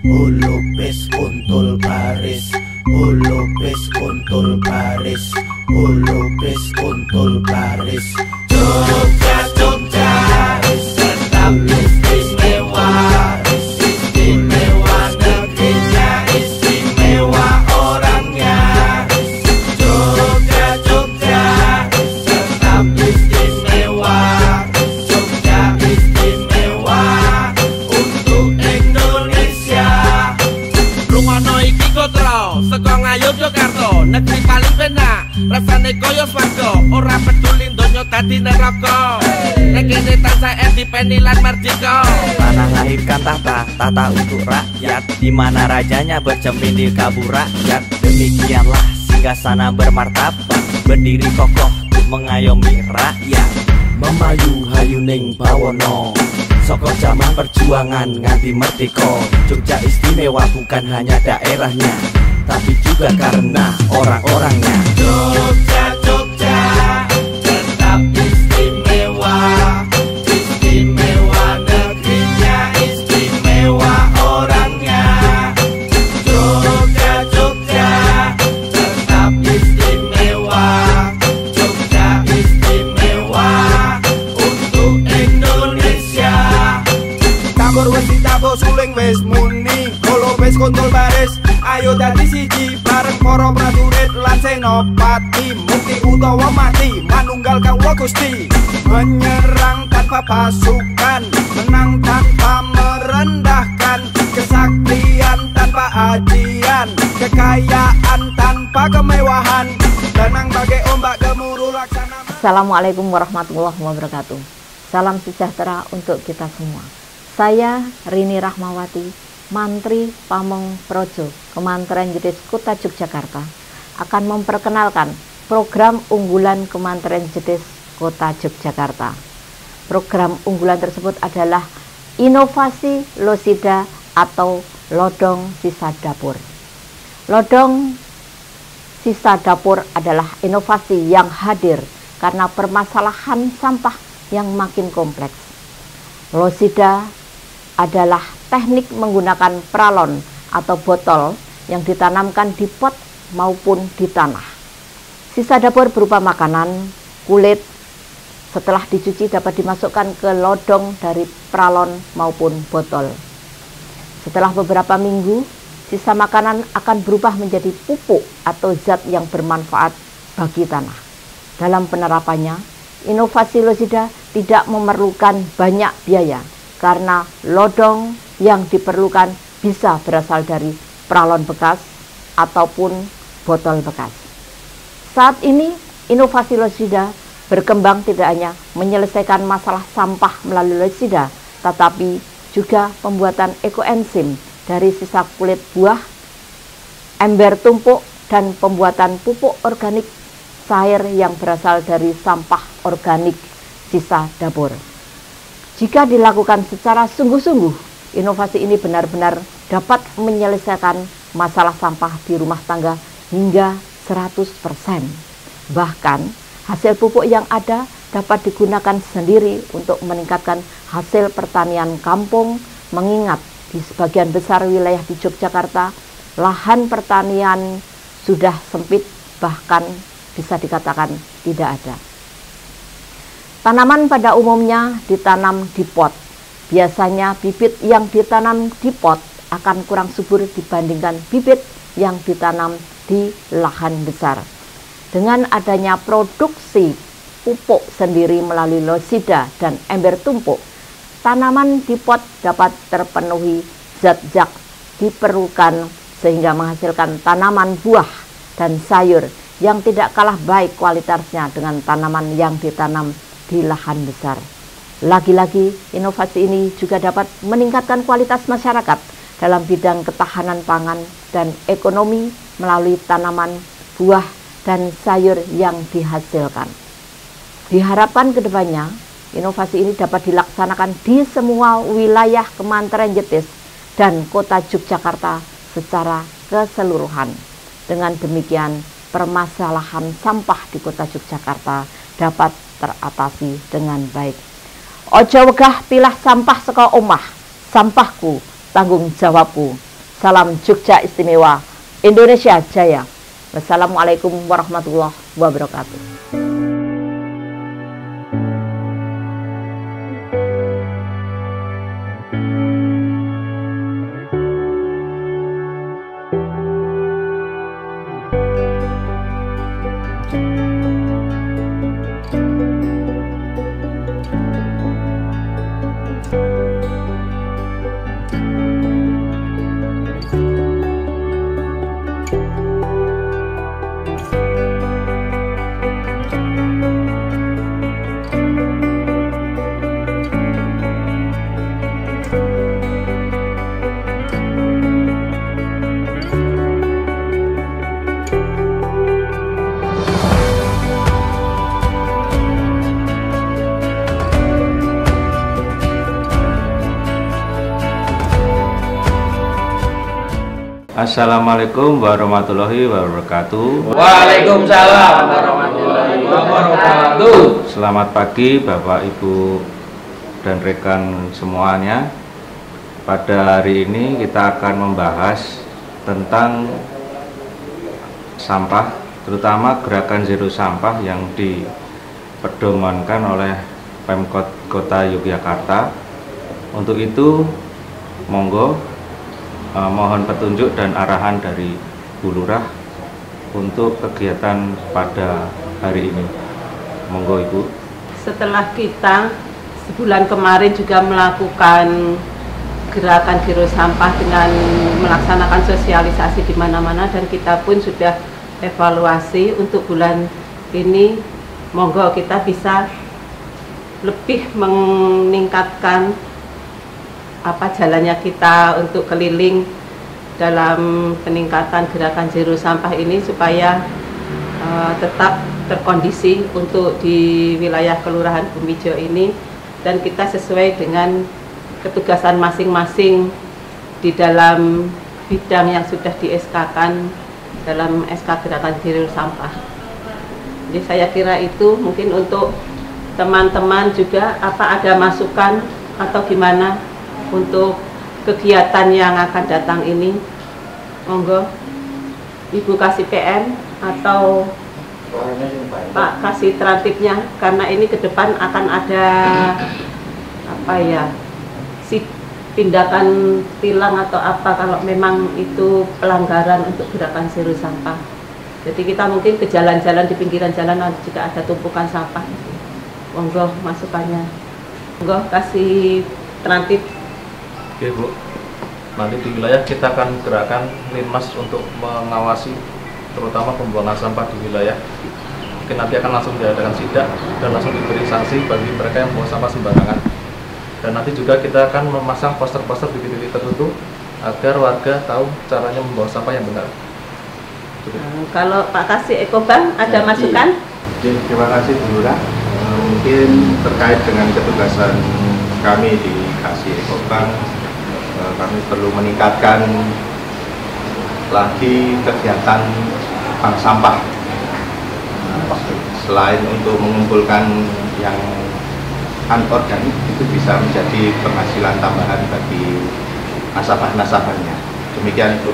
Ulupis kuntul baris, ulupis kuntul baris, ulupis kuntul baris. Jogja, Jogja, tetap istimewa, istimewa negerinya, istimewa orangnya. Jogja, Jogja, tetap istimewa, Jogja istimewa untuk Indonesia. Rungono iki kotro, saka Ngayogyakarta, negeri paling penak, rasane koyo swarga, ora peduli donya dadi neraka. Nek kene tansah dipeni lan mardika. Tanah lahirkan tata untuk rakyat, di mana rajanya bercermin di kabur rakyat. Demikianlah singgasana bermartabat, berdiri kokoh untuk mengayomi rakyat. Memayu hayuning bawono, soko zaman perjuangan nganti merdeka. Jogja istimewa bukan hanya daerahnya, tapi juga karena orang-orangnya. Jogja, Jogja, tetap istimewa, istimewa negerinya, istimewa orangnya. Jogja, Jogja, tetap istimewa, Jogja istimewa untuk Indonesia. Tabur wis ditabur suling wis muni, kolo wis kuntul baris, ayo dadi siji bareng para prajurit lan senopati. Mukti utawa mati manunggal kawula Gusti, menyerang tanpa pasukan, menang tanpa merendahkan, kesaktian tanpa ajian, kekayaan tanpa kemewahan, tenang bagai ombak gemuruh laksana. Assalamualaikum warahmatullahi wabarakatuh. Salam sejahtera untuk kita semua. Saya Rini Rahmawati, Mantri Pamong Projo, Kementerian Jetis Kota Yogyakarta, akan memperkenalkan program unggulan Kementerian Jetis Kota Yogyakarta. Program unggulan tersebut adalah Inovasi Losida atau Lodong Sisa Dapur. Lodong Sisa Dapur adalah inovasi yang hadir karena permasalahan sampah yang makin kompleks. Losida adalah teknik menggunakan pralon atau botol yang ditanamkan di pot maupun di tanah. Sisa dapur berupa makanan, kulit, setelah dicuci dapat dimasukkan ke lodong dari pralon maupun botol. Setelah beberapa minggu, sisa makanan akan berubah menjadi pupuk atau zat yang bermanfaat bagi tanah. Dalam penerapannya, inovasi Losida tidak memerlukan banyak biaya, karena lodong yang diperlukan bisa berasal dari pralon bekas ataupun botol bekas. Saat ini inovasi Losida berkembang tidak hanya menyelesaikan masalah sampah melalui Losida, tetapi juga pembuatan ekoenzim dari sisa kulit buah, ember tumpuk, dan pembuatan pupuk organik cair yang berasal dari sampah organik sisa dapur. Jika dilakukan secara sungguh-sungguh, inovasi ini benar-benar dapat menyelesaikan masalah sampah di rumah tangga hingga 100%. Bahkan, hasil pupuk yang ada dapat digunakan sendiri untuk meningkatkan hasil pertanian kampung, mengingat di sebagian besar wilayah di Yogyakarta, lahan pertanian sudah sempit, bahkan bisa dikatakan tidak ada. Tanaman pada umumnya ditanam di pot. Biasanya bibit yang ditanam di pot akan kurang subur dibandingkan bibit yang ditanam di lahan besar. Dengan adanya produksi pupuk sendiri melalui Losida dan ember tumpuk, tanaman di pot dapat terpenuhi zat-zat diperlukan sehingga menghasilkan tanaman buah dan sayur yang tidak kalah baik kualitasnya dengan tanaman yang ditanam di lahan besar. Lagi-lagi, inovasi ini juga dapat meningkatkan kualitas masyarakat dalam bidang ketahanan pangan dan ekonomi melalui tanaman, buah, dan sayur yang dihasilkan. Diharapkan kedepannya, inovasi ini dapat dilaksanakan di semua wilayah Kementerian Jetis dan Kota Yogyakarta secara keseluruhan. Dengan demikian, permasalahan sampah di Kota Yogyakarta dapat teratasi dengan baik. Ojo wegah pilah sampah saka omah, sampahku tanggung jawabku. Salam Jogja Istimewa, Indonesia Jaya. Wassalamualaikum warahmatullahi wabarakatuh. Assalamualaikum warahmatullahi wabarakatuh. Waalaikumsalam warahmatullahi wabarakatuh. Selamat pagi Bapak Ibu dan rekan semuanya. Pada hari ini kita akan membahas tentang sampah, terutama gerakan Zero Sampah yang dipedomankan oleh Pemkot Kota Yogyakarta. Untuk itu, monggo mohon petunjuk dan arahan dari Bu Lurah untuk kegiatan pada hari ini. Monggo Ibu. Setelah kita sebulan kemarin juga melakukan gerakan Zero Sampah dengan melaksanakan sosialisasi di mana-mana, dan kita pun sudah evaluasi untuk bulan ini, monggo kita bisa lebih meningkatkan jalannya kita untuk keliling dalam peningkatan gerakan Zero Sampah ini supaya tetap terkondisi untuk di wilayah Kelurahan Bumijo ini, dan kita sesuai dengan ketugasan masing-masing di dalam bidang yang sudah di-SK-kan dalam SK gerakan Zero Sampah. Jadi saya kira itu mungkin untuk teman-teman juga ada masukan atau gimana untuk kegiatan yang akan datang ini, monggo Ibu kasih PM atau Pak kasih tertibnya, karena ini ke depan akan ada tindakan tilang atau kalau memang itu pelanggaran untuk gerakan Zero Sampah. Jadi kita mungkin ke jalan-jalan, di pinggiran jalan jika ada tumpukan sampah, monggo masukannya, monggo kasih tertib. Oke Bu, nanti di wilayah kita akan gerakan Linmas untuk mengawasi terutama pembuangan sampah di wilayah. Mungkin nanti akan langsung diadakan sidak dan langsung diberi sanksi bagi mereka yang membuang sampah sembarangan. Dan nanti juga kita akan memasang poster-poster di titik-titik tertentu agar warga tahu caranya membuang sampah yang benar. Kalau Pak Kasih Ekobang ada masukan? Terima kasih Bu Lurah. Mungkin terkait dengan ketugasan kami di Kasih Ekobang, kami perlu meningkatkan lagi kegiatan bank sampah. Selain untuk mengumpulkan yang anorganik, itu bisa menjadi penghasilan tambahan bagi nasabah-nasabahnya. Demikian Bu.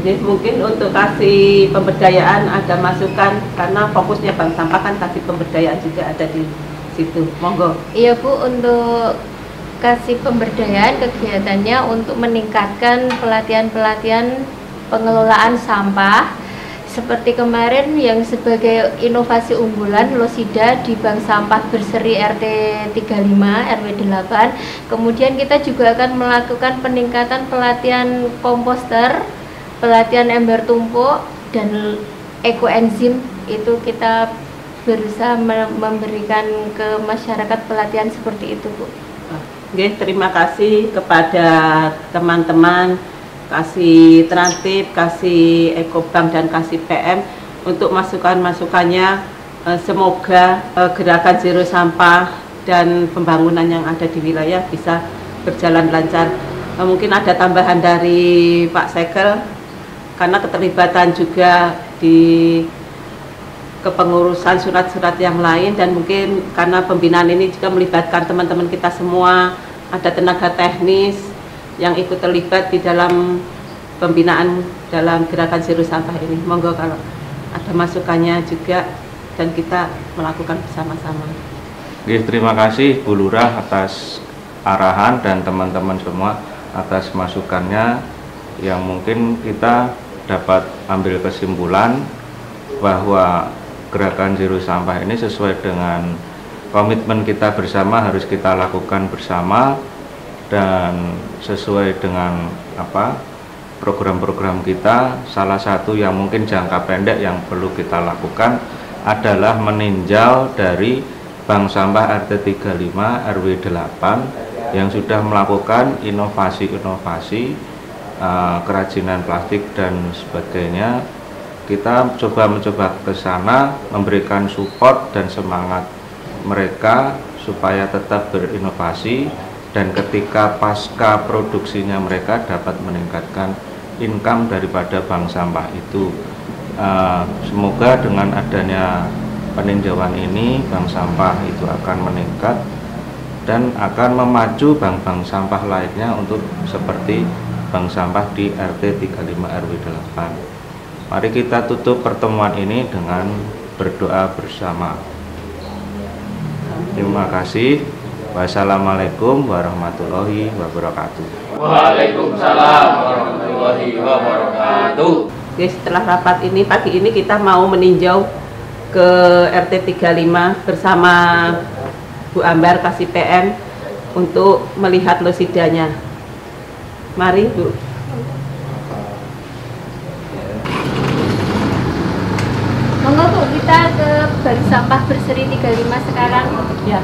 Jadi mungkin untuk kasih pemberdayaan ada masukan, karena fokusnya bank sampah kan kasih pemberdayaan juga ada di situ. Monggo. Iya Bu, untuk kasih pemberdayaan kegiatannya untuk meningkatkan pelatihan-pelatihan pengelolaan sampah seperti kemarin yang sebagai inovasi unggulan Losida di Bank Sampah Berseri RT 35 RW 8. Kemudian kita juga akan melakukan peningkatan pelatihan komposter, pelatihan ember tumpuk, dan ekoenzim. Itu kita berusaha memberikan ke masyarakat pelatihan seperti itu Bu. Oke, terima kasih kepada teman-teman kasih tertib, kasih Ekobang dan kasih PM untuk masukan-masukannya. Semoga gerakan Zero Sampah dan pembangunan yang ada di wilayah bisa berjalan lancar. Mungkin ada tambahan dari Pak Sekel, karena keterlibatan juga di kepengurusan surat-surat yang lain, dan mungkin karena pembinaan ini juga melibatkan teman-teman kita semua, ada tenaga teknis yang ikut terlibat di dalam pembinaan dalam gerakan Zero Sampah ini. Monggo kalau ada masukannya juga dan kita melakukan bersama-sama. Terima kasih Bu Lurah atas arahan dan teman-teman semua atas masukannya, yang mungkin kita dapat ambil kesimpulan bahwa gerakan Zero Sampah ini sesuai dengan komitmen kita bersama, harus kita lakukan bersama, dan sesuai dengan program-program kita. Salah satu yang mungkin jangka pendek yang perlu kita lakukan adalah meninjau dari Bank Sampah RT 35 RW 8 yang sudah melakukan inovasi-inovasi kerajinan plastik dan sebagainya. Kita mencoba ke sana, memberikan support dan semangat mereka supaya tetap berinovasi, dan ketika pasca produksinya mereka dapat meningkatkan income daripada bank sampah itu. Semoga dengan adanya peninjauan ini bank sampah itu akan meningkat dan akan memacu bank-bank sampah lainnya untuk seperti bank sampah di RT 35 RW 8. Mari kita tutup pertemuan ini dengan berdoa bersama. Terima kasih. Wassalamualaikum warahmatullahi wabarakatuh. Waalaikumsalam warahmatullahi wabarakatuh. Oke, setelah rapat ini, pagi ini kita mau meninjau ke RT 35 bersama Bu Ambar Kasih PM untuk melihat losidanya. Mari Bu. Monggo Bu, kita ke Bank Sampah Berseri 35 sekarang. Ya.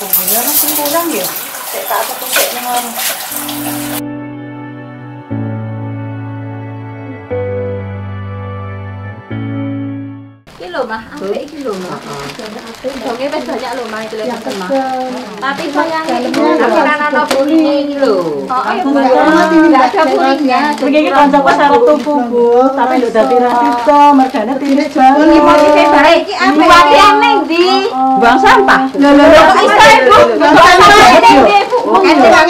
Bumbunya masih kurang ya? Saya tak ada tuseknya orang. Kilo mah, ambil kilo mah. Dongnya wis banyak loh mah itu lho mah. Tapi sayangnya ini anak-anak pulihnya ini loh. Oh, ayo enggak ada pulihnya. Begini kancaku sarap tuku Bu, tapi lho dadi rasito, mergane tiris banget. Ini mau iki bae iki apik. Buat ning ndi? Buang sampah. Lho kok iso Ibu? Buang sampah ning ndi Bu? Mungkin dengan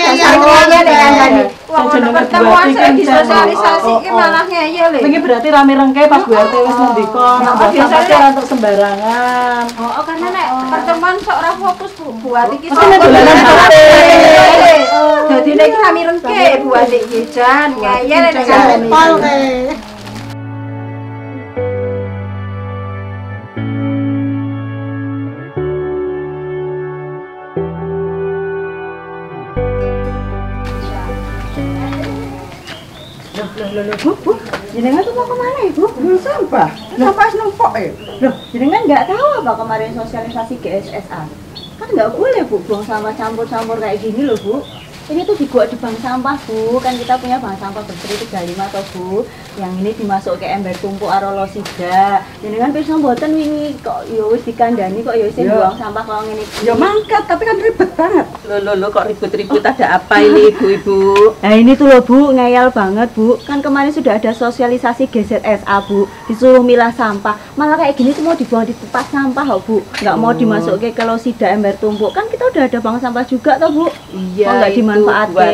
tadi. Pertemuan saya disosialisasi ki malah ngeyel. Iki berarti rame rengke pas Bu RT wis ngendika nek buang sampah ora untuk sembarangan. Oh, karena nek pertemuan sok ora fokus Bu, buat iki sok dolanan HP. Dadi nek rame rengke buat iki jan ngeyel jan. Bu, jenengan tuh mau kemana Ibu? Buang sampah. Sampah numpuk ya? Loh, jenengan nggak tahu apa kemarin sosialisasi GSSA? Kan nggak boleh Bu, buang sampah campur-campur kayak gini loh Bu. Ini tuh dibuat di bank sampah Bu, kan kita punya bank sampah Berseri 35 atau Bu. Yang ini dimasuk ke ember tumpuk arolosida. Jenengan pirsa mboten wingi kok ya wis dikandani kok ya wis buang sampah kalau ngene. Ya mangkat, tapi kan ribet banget. Loh kok ribut-ribut, ada apa ini Ibu-ibu? Nah ini tuh loh Bu, ngeyel banget Bu. Kan kemarin sudah ada sosialisasi GZSA Bu, disuruh milah sampah. Malah kayak gini tuh mau dibuang di tempat sampah loh Bu. Nggak mau dimasukin ke losida ember tumpuk. Kan kita udah ada bank sampah juga toh Bu. Iya, nggak dimanfaatkan.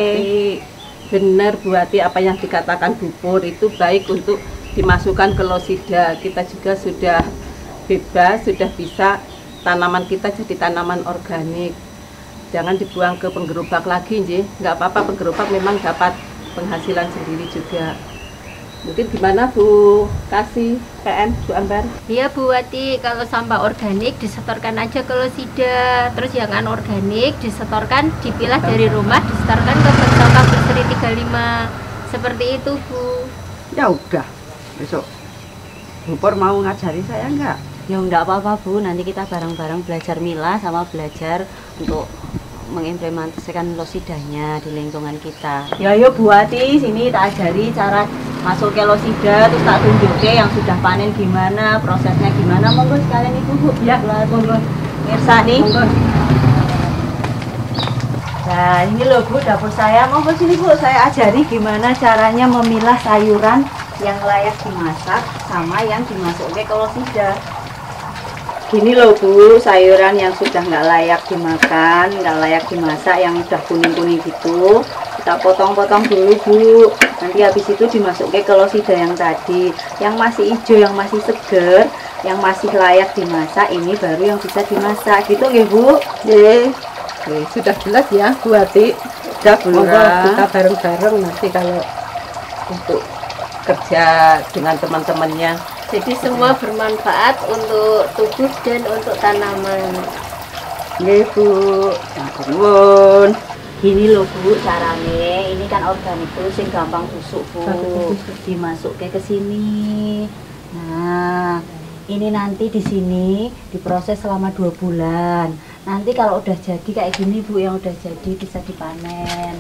Benar Bu Ati, apa yang dikatakan Bu Pur itu baik untuk dimasukkan ke losida. Kita juga sudah bebas, sudah bisa tanaman kita jadi tanaman organik. Jangan dibuang ke penggerobak lagi, nggak apa-apa, penggerobak memang dapat penghasilan sendiri juga. Mungkin gimana Bu Kasih PM, Bu Ambar? Iya Bu Wati, kalau sampah organik disetorkan aja ke losida, terus yang anorganik disetorkan, dipilah dari rumah, disetorkan ke Bank Sampah Berseri 35. Seperti itu Bu. Ya udah, besok Bu Pur mau ngajari saya enggak? Ya enggak apa-apa Bu, nanti kita bareng-bareng belajar milah sama belajar untuk mengimplementasikan losidanya di lingkungan kita. Ya yuk Bu Wati, sini tak ajari cara masuk ke losida, terus tak tunjukin yang sudah panen gimana, prosesnya gimana. Monggo sekalian Ibu Bu. Ya, monggo. Mirsa nih. Monggo. Nah ini loh Bu dapur saya, monggo sini Bu, saya ajari gimana caranya memilah sayuran yang layak dimasak sama yang dimasukin ke losida. Gini loh Bu, sayuran yang sudah nggak layak dimakan, nggak layak dimasak, yang udah kuning-kuning gitu, kita potong-potong dulu Bu. Nanti habis itu dimasukin ke losida yang tadi. Yang masih hijau, yang masih seger, yang masih layak dimasak, ini baru yang bisa dimasak. Gitu nggih Bu? Nggih. Sudah jelas ya Bu Wati. Sudah Bu Lurah. Kita bareng-bareng nanti kalau untuk kerja dengan teman-temannya. Jadi semua bermanfaat untuk tubuh dan untuk tanaman. Nggih Bu. Nuwun. Gini loh Bu caranya, ini kan organik tuh sing gampang busuk Bu. Dimasukin ke sini. Nah, ini nanti di sini diproses selama 2 bulan. Nanti kalau udah jadi kayak gini Bu, yang udah jadi bisa dipanen.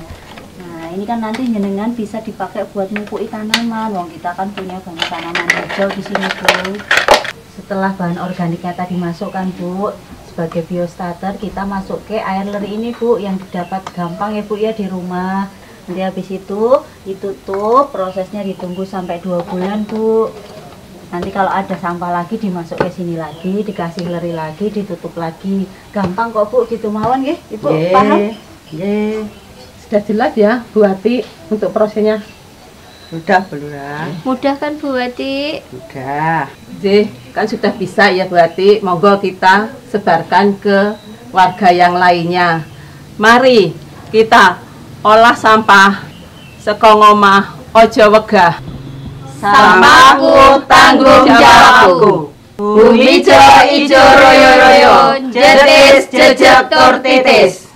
Nah ini kan nanti jenengan bisa dipakai buat mupuki tanaman. Wong kita kan punya banyak tanaman hijau di sini Bu. Setelah bahan organiknya tadi masukkan Bu, sebagai biostarter kita masuk ke air leri ini Bu, yang didapat gampang ya Bu ya di rumah. Nanti habis itu ditutup, prosesnya ditunggu sampai 2 bulan Bu. Nanti kalau ada sampah lagi dimasuk ke sini lagi, dikasih leri lagi, ditutup lagi. Gampang kok Bu, gitu mawon nggih. Ibu paham? Nggih. Sudah jelas ya Bu Wati untuk prosesnya. Sudah Bu Lurah. Mudah kan Bu Wati? Sudah. Jadi kan sudah bisa ya Bu Wati. Monggo kita sebarkan ke warga yang lainnya. Mari kita olah sampah saka ngomah ojo wegah. Sampahku tanggung jawabku. Bumi ijo royo royo, jetis jejak tur titis.